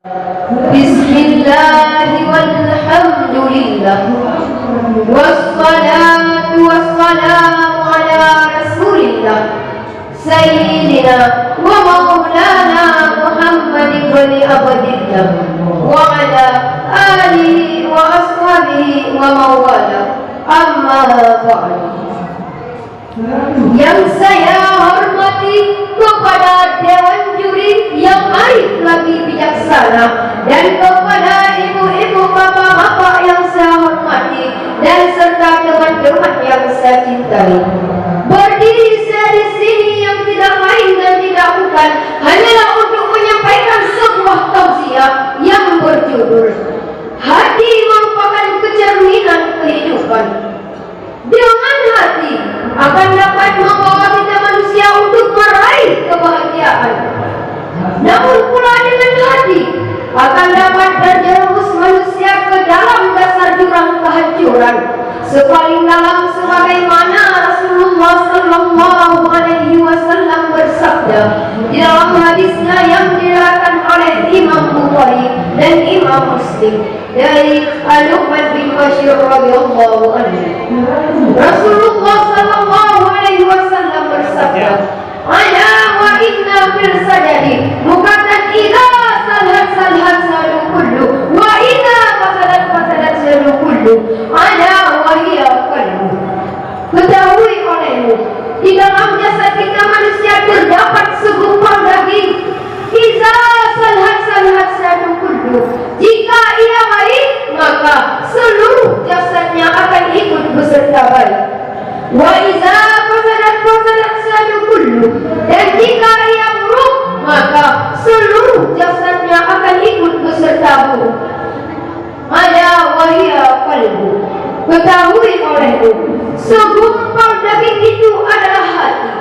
Bismillah walhamdulillah wassalatu wassalamu ala rasulillah sayyidina wa maulana Muhammadin wali abadillah wa ala alihi wa ashabihi wa mawala amma ba'du. Yang saya hormati kepada Dewan Juri yang arif lagi bijaksana, dan kepada ibu-ibu, bapak-bapak yang saya hormati, dan serta teman-teman yang saya cintai. Berdiri saya di sini yang tidak lain dan tidak bukan hanyalah untuk menyampaikan sebuah tausiah yang berjudul Hati Merupakan Kecerminan Kehidupan. Dengan hati akan dapat membawa kita manusia untuk meraih kebahagiaan. Namun pula dengan hati akan dapat terjerumus manusia ke dalam dasar jurang kehancuran. Sepaling dalam sebagaimana Rasulullah sallallahu alaihi wasallam bersabda di dalam hadisnya yang diriwayatkan oleh Imam Bukhari dan Imam Muslim dari Al-Uqbah bin Bashir radhiyallahu anhu. Rasulullah sallallahu alaihi wasallam bersabda, "Ala wa inna fil sadadi mukatan idza salhat sadu kullu wa idza fasadat sadu kullu ala wa hiya qalbu." Ketahui olehmu, di dalam jasad kita manusia terdapat segumpal daging. Idza salhat sadu kullu, jika ia baik maka seluruh jasadnya akan ikut beserta baik. Wa idza fasadat sadu kullu, dan jika ia buruk maka seluruh jasadnya akan ikut beserta buruk. Ada wahia qalbu. Ketahui olehmu, segumpal daging itu adalah hati.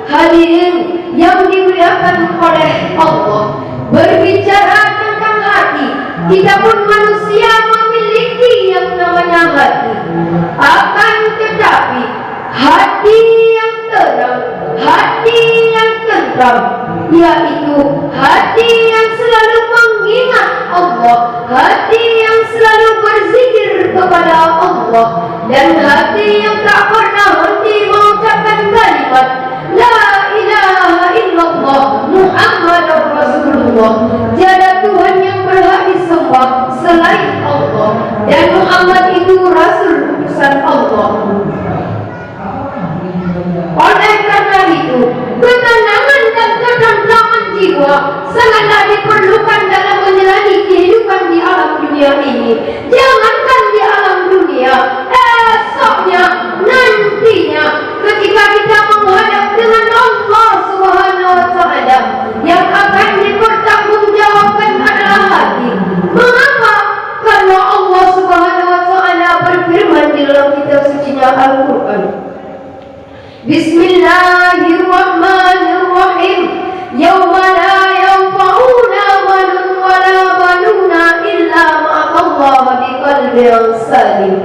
Hadirin yang dimuliakan oleh Allah, berbicara tentang hati, kita pun manusia memiliki yang namanya hati. Akan tetapi hati yang tenang, hati yang tentram, yaitu hati yang selalu mengingat Allah, hati yang selalu berzikir kepada Allah, dan hati yang tak pernah henti mengucapkan kalimat La ilaha illallah Muhammadur Rasulullah. Tiada Tuhan yang berhak disembah selain Allah, dan Muhammad itu Rasul utusan Allah. Oleh karena itu, ketenangan dan ketentraman jiwa sangatlah diperlukan dalam menjalani kehidupan di alam dunia ini. Jangankan di alam dunia, esoknya, nantinya, ketika kita menghadap dengan Allah Subhanahu wa Ta'ala, yang akan dipertanggungjawabkan adalah hati. Mengapa? Karena Allah Subhanahu wa Ta'ala berfirman di dalam kitab sucinya Al-Quran, Bismillahirrahmanirrahim. Yauma la yanfa'una malun wala banuna illa ma'allahi biqalbin salim.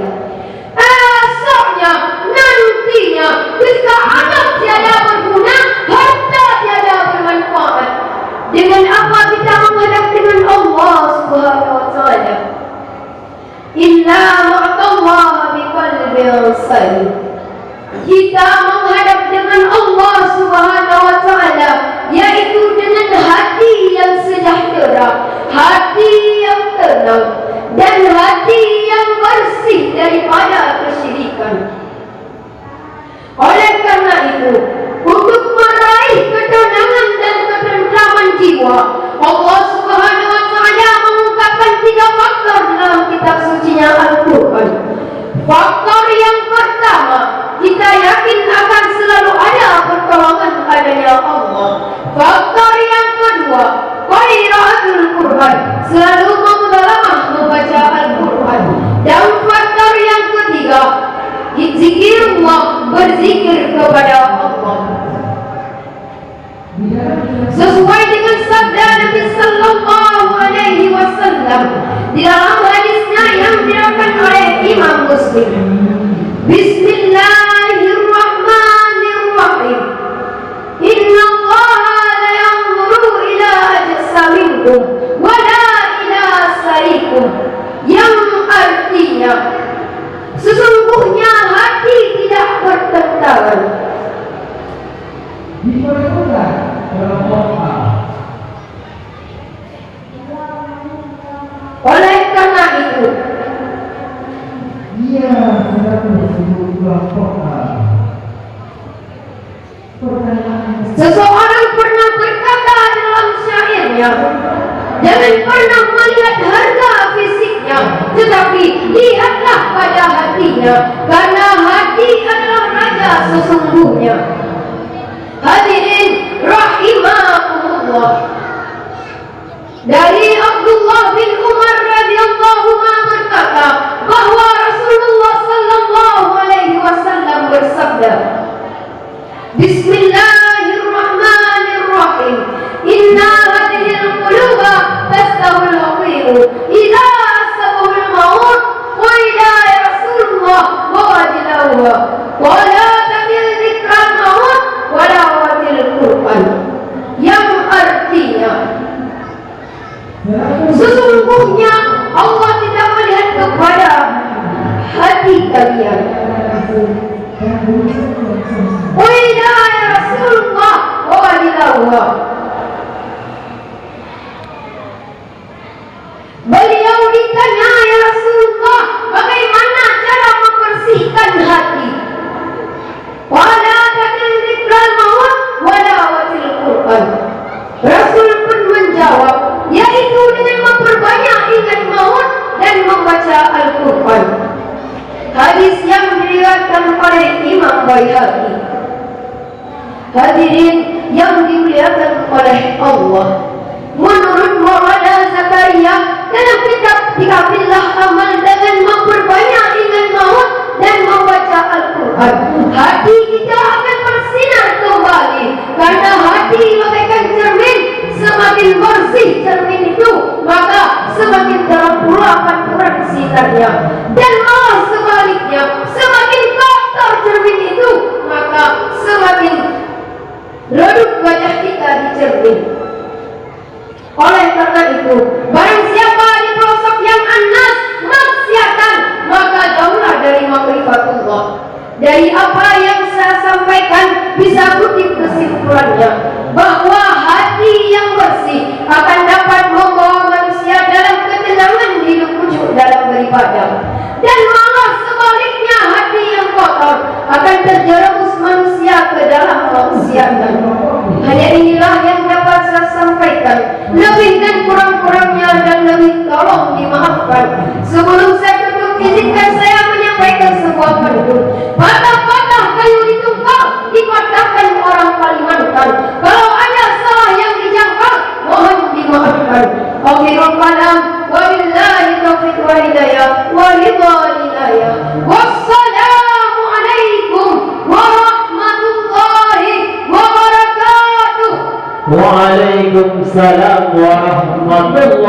Esoknya, nantinya, ketika amal tiada berguna, harta tiada bermanfaat. Dengan apa kita menghadap dengan Allah Subhanahu wa Ta'ala? Illa ma'allahi biqalbin salim. Kita menghadap dengan Allah Subhanahu wa Ta'ala, yaitu dengan hati yang sejahtera, hati yang tenang, dan hati yang bersih daripada kesyirikan. Oleh karena itu, untuk meraih ketenangan dan ketentraman jiwa, Allah Subhanahu wa Ta'ala mengungkapkan 3 faktor dalam kitab sucinya Al-Quran. Faktor yang pertama, kita yakin hatinya. Sesungguhnya hati tidak bertentangan. Oleh karena itu, seseorang pernah berkata dalam syairnya, jangan pernah melihat harga fisiknya, tetapi lihatlah pada hatinya, karena hati adalah raja sesungguhnya. Hadirin rahimakumullah. Dari Abdullah bin Umar radhiyallahu anhu berkata bahwa Rasulullah sallallahu alaihi wasallam bersabda, Bismillahirrahmanirrahim. Inna hadhil quluba tastahul haqiru idza asabul maut wa idza ya Rasulullah wa wajlauha wa la tamil dzikral maut wa la watil Qur'an. Yang artinya, sesungguhnya Allah tidak melihat kepada hati kalian. Wa'idha ya Rasulullah wa walilawah. Beliau ditanya, ya Rasulullah, bagaimana cara membersihkan hati? Wala takil dzikral maut wala watil Qur'an. Rasul pun menjawab, yaitu dengan memperbanyak ingat maut dan membaca Al-Quran. Hadis yang diriwayatkan oleh Imam Baihaqi. Hadirin yang dimuliakan oleh Allah, menurut Muhammad Zakaria dalam kitab Dikabillah Amal dengan memperbanyak ingat maut dan membaca Al-Quran, hati kita akan bersinar kembali, karena hati bagaikan cermin. Semakin bersih cermin itu, maka semakin terang pula pantulan sinarnya. Dan malah sebaliknya, semakin kotor cermin itu, maka semakin redup wajah kita di cermin. Oleh karena itu, barang siapa di pelosok yang anas maksiatan, maka jauhlah dari makrifatullah. Dari apa yang saya sampaikan bisa kutip kesimpulannya, bahwa hati yang bersih akan dapat membawa manusia dalam ketenangan hidup khusyuk dalam beribadah, dan malah sebaliknya hati yang kotor akan terjerumus manusia ke dalam kemaksiatan. Hanya inilah yang dapat saya sampaikan. Lebih dan kurang-kurangnya dan lebih tolong dimaafkan. Sebelum saya tutup, izinkan saya menyampaikan sebuah pantun. Patah-patah kayu ditunggal, dipatahkan orang Kalimantan. Kalau ada salah yang dijangkau, mohon dimaafkan. Akhirul kalam, wabillahi taufiq wa hidayah, wa ridha hidayah. Wassalamualaikum warahmatullahi wabarakatuh. Waalaikumsalam warahmatullahi